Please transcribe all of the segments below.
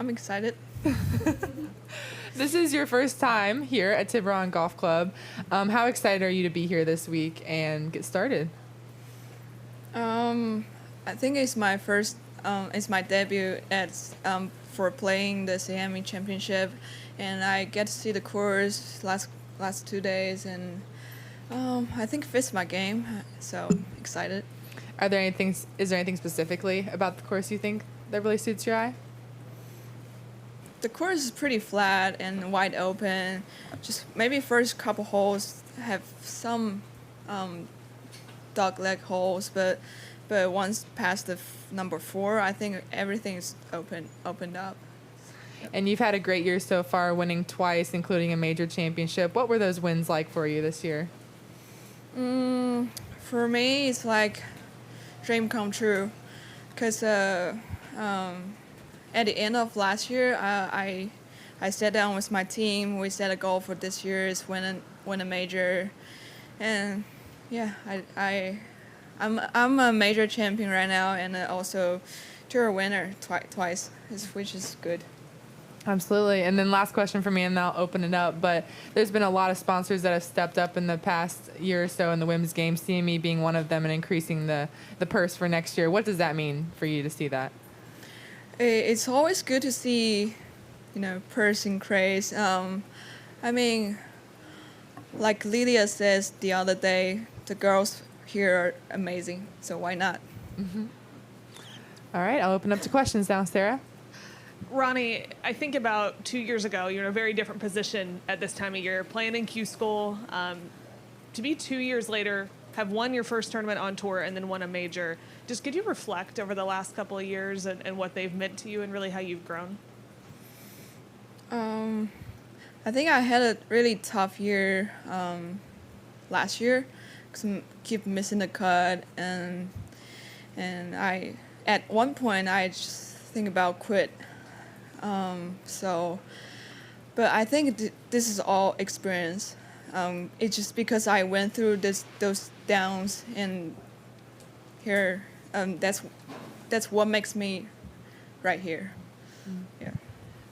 I'm excited. This is your first time here at Tiburon Golf Club. How excited are you to be here this week and get started? I think it's my first. It's my debut at for playing the CME Championship, and I get to see the course last 2 days, and I think it fits my game. So excited. Is there anything specifically about the course you think that really suits your eye? The course is pretty flat and wide open. Just maybe first couple holes have some dog leg holes, but once past the number 4, I think everything's opened up. And you've had a great year so far, winning twice, including a major championship. What were those wins like for you this year? For me, it's like dream come true, because at the end of last year, I sat down with my team. We set a goal for this year is win a major, and yeah, I'm a major champion right now, and also tour winner twice, which is good. Absolutely. And then last question for me, and then I'll open it up. But there's been a lot of sponsors that have stepped up in the past year or so in the women's game, CME being one of them, and increasing the purse for next year. What does that mean for you to see that? It's always good to see, purse increase. I mean, like Lydia says the other day, the girls here are amazing, so why not? Mm-hmm. All right, I'll open up to questions now, Sarah. Ronnie, I think about 2 years ago, you're in a very different position at this time of year, playing in Q School. To be 2 years later, have won your first tournament on tour and then won a major. Just could you reflect over the last couple of years and what they've meant to you and really how you've grown? I think I had a really tough year last year because I keep missing the cut, and I at one point I just think about quit. But I think this is all experience. It's just because I went through those downs, and here that's what makes me right here. Yeah.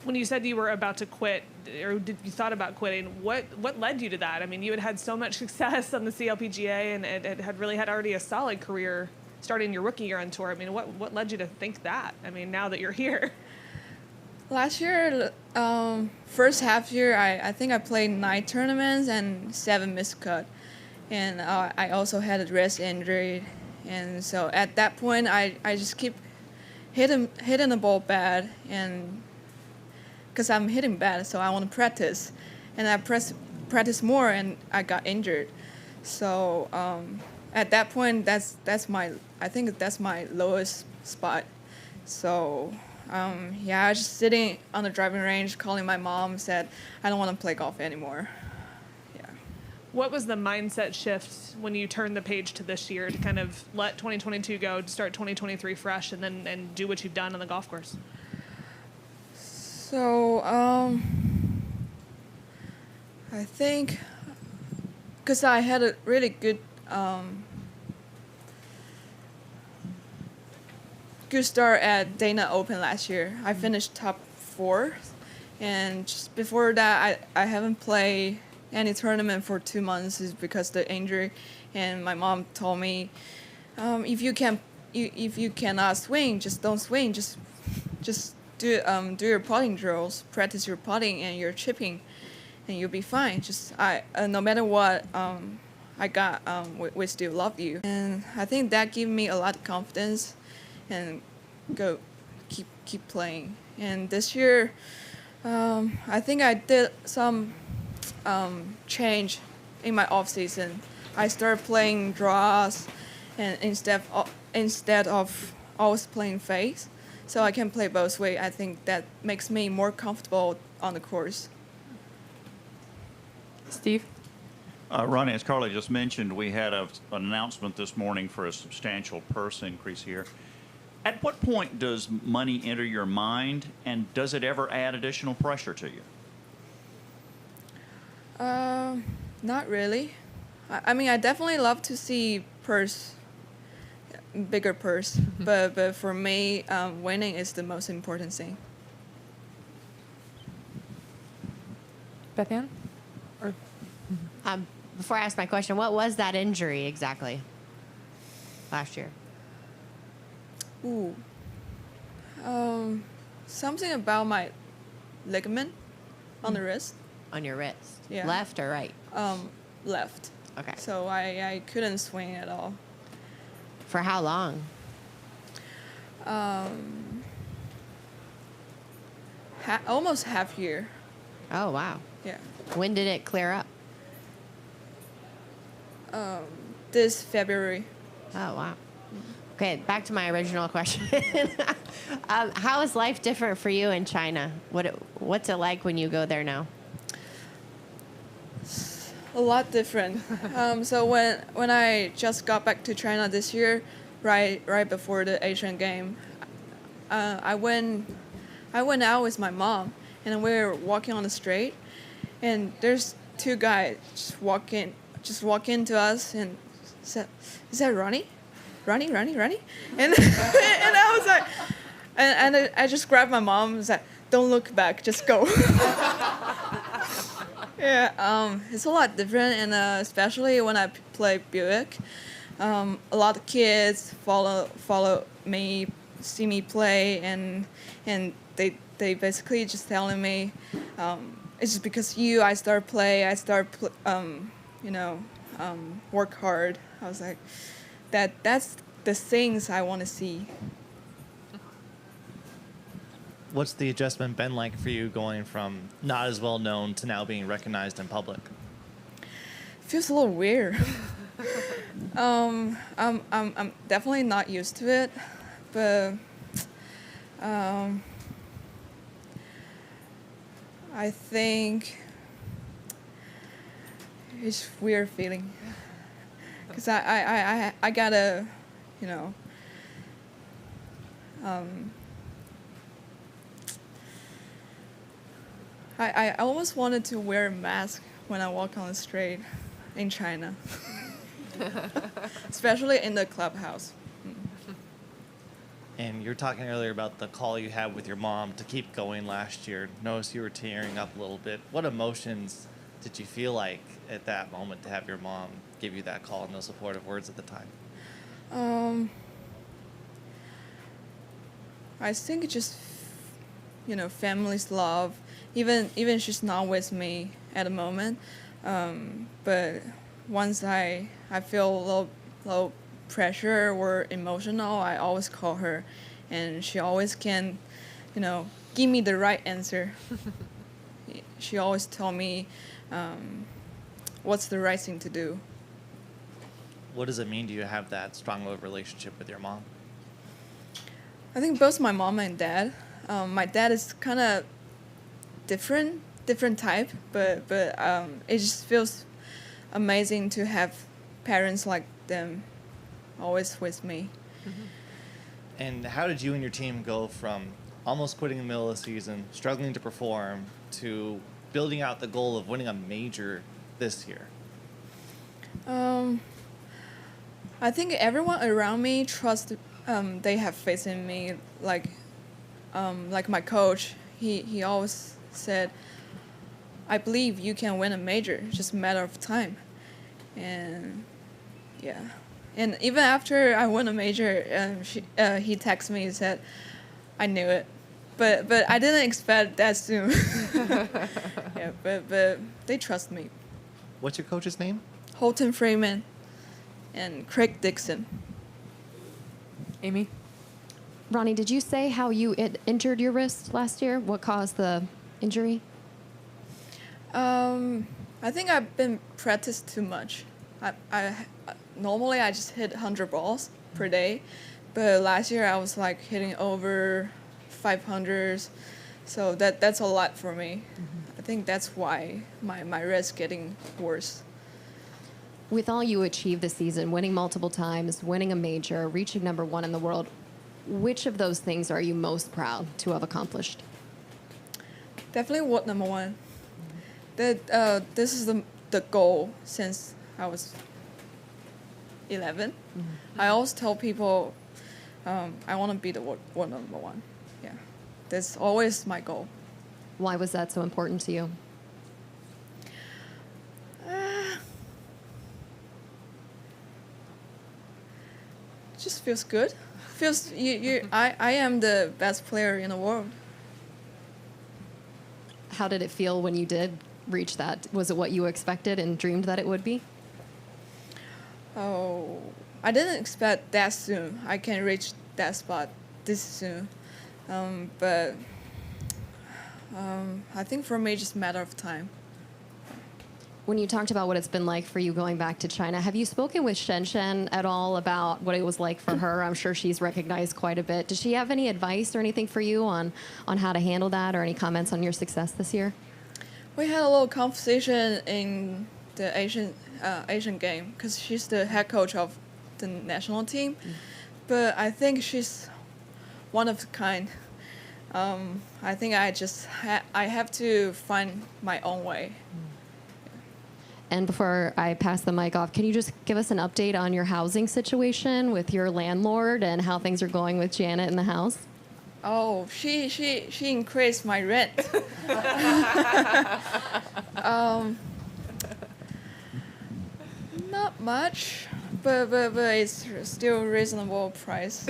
When you said you were about to quit, or you thought about quitting, what led you to that? I mean, you had had so much success on the CLPGA, and it had really had already a solid career starting your rookie year on tour. I mean, what led you to think that? I mean, now that you're here. Last year, first half year, I think I played 9 tournaments and 7 missed cut, and I also had a wrist injury, and so at that point I just keep hitting the ball bad, and because I'm hitting bad, so I want to practice, and I practice more, and I got injured, so at that point I think that's my lowest spot, so. I was just sitting on the driving range, calling my mom, said, I don't want to play golf anymore. Yeah. What was the mindset shift when you turned the page to this year to kind of let 2022 go, to start 2023 fresh, and do what you've done on the golf course? So, I think, because I had a really good start at Dana Open last year. I finished top 4, and just before that, I haven't played any tournament for 2 months is because of the injury. And my mom told me, if you cannot swing, just don't swing. Just do your putting drills, practice your putting and your chipping, and you'll be fine. No matter what I got, we still love you. And I think that gave me a lot of confidence. And keep playing. And this year, I think I did some change in my off season. I started playing draws, and instead of always playing face, so I can play both ways. I think that makes me more comfortable on the course. Steve? Ronnie, as Carly just mentioned, we had an announcement this morning for a substantial purse increase here. At what point does money enter your mind, and does it ever add additional pressure to you? Not really. I mean, I definitely love to see bigger purse, but for me, winning is the most important thing. Beth Ann? Or Before I ask my question, what was that injury exactly last year? Ooh. Something about my ligament on the wrist. On your wrist? Yeah. Left or right? Left. Okay. So I couldn't swing at all. For how long? Almost half year. Oh, wow. Yeah. When did it clear up? This February. Oh, wow. Okay, back to my original question. How is life different for you in China? What's it like when you go there now? A lot different. So when I just got back to China this year, right before the Asian game, I went out with my mom, and we were walking on the street, and there's two guys just walk into us and said, "Is that Ronnie? Ronnie?" And and I was like, and I just grabbed my mom and said, "Don't look back, just go." Yeah, it's a lot different, and especially when I play Buick, a lot of kids follow me, see me play, and they basically just telling me, it's just because I work hard. I was like, that's the things I want to see. What's the adjustment been like for you going from not as well known to now being recognized in public? Feels a little weird. I'm definitely not used to it, but I think it's a weird feeling because I gotta, I almost wanted to wear a mask when I walk on the street in China, especially in the clubhouse. And you were talking earlier about the call you had with your mom to keep going last year. Noticed you were tearing up a little bit. What emotions did you feel like at that moment to have your mom give you that call and those supportive words at the time? I think it just, family's love. Even she's not with me at the moment, but once I feel low pressure or emotional, I always call her, and she always can, give me the right answer. She always tell me what's the right thing to do. What does it mean to you to have that strong of a relationship with your mom? I think both my mom and dad. My dad is kind of different type, but it just feels amazing to have parents like them always with me. Mm-hmm. And how did you and your team go from almost quitting in the middle of the season, struggling to perform, to building out the goal of winning a major this year? I think everyone around me trusts. They have faith in me. Like my coach, he always said, "I believe you can win a major. It's just a matter of time." And yeah, and even after I won a major, he texted me and said, "I knew it," but I didn't expect that soon. Yeah, but they trust me. What's your coach's name? Holton Freeman and Craig Dixon. Amy? Ronnie, did you say how you injured your wrist last year? What caused the injury? I think I've been practiced too much. I normally I just hit 100 balls per day, but last year I was like hitting over 500s, so that's a lot for me. I think that's why my wrist getting worse. With all you achieved this season, winning multiple times, winning a major, reaching number one in the world, which of those things are you most proud to have accomplished? Definitely world number one. This is the goal since I was 11. Mm-hmm. I always tell people I want to be the world number one. Yeah, that's always my goal. Why was that so important to you? feels good. Feels I am the best player in the world. How did it feel when you did reach that? Was it what you expected and dreamed that it would be? Oh, I didn't expect that soon. I can reach that spot this soon. But I think for me, it's just a matter of time. When you talked about what it's been like for you going back to China, have you spoken with Shen at all about what it was like for her? I'm sure she's recognized quite a bit. Does she have any advice or anything for you on how to handle that, or any comments on your success this year? We had a little conversation in the Asian game because she's the head coach of the national team. But I think she's one of a kind. I think I have to find my own way. And before I pass the mic off, can you just give us an update on your housing situation with your landlord and how things are going with Janet in the house? Oh, she increased my rent. Not much, but it's still reasonable price.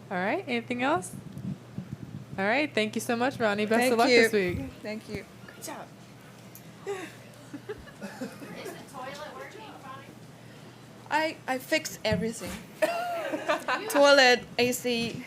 All right. Anything else? All right. Thank you so much, Ronnie. Best Thank of luck you. this week. Thank you. Good job. I fixed everything. Toilet, AC,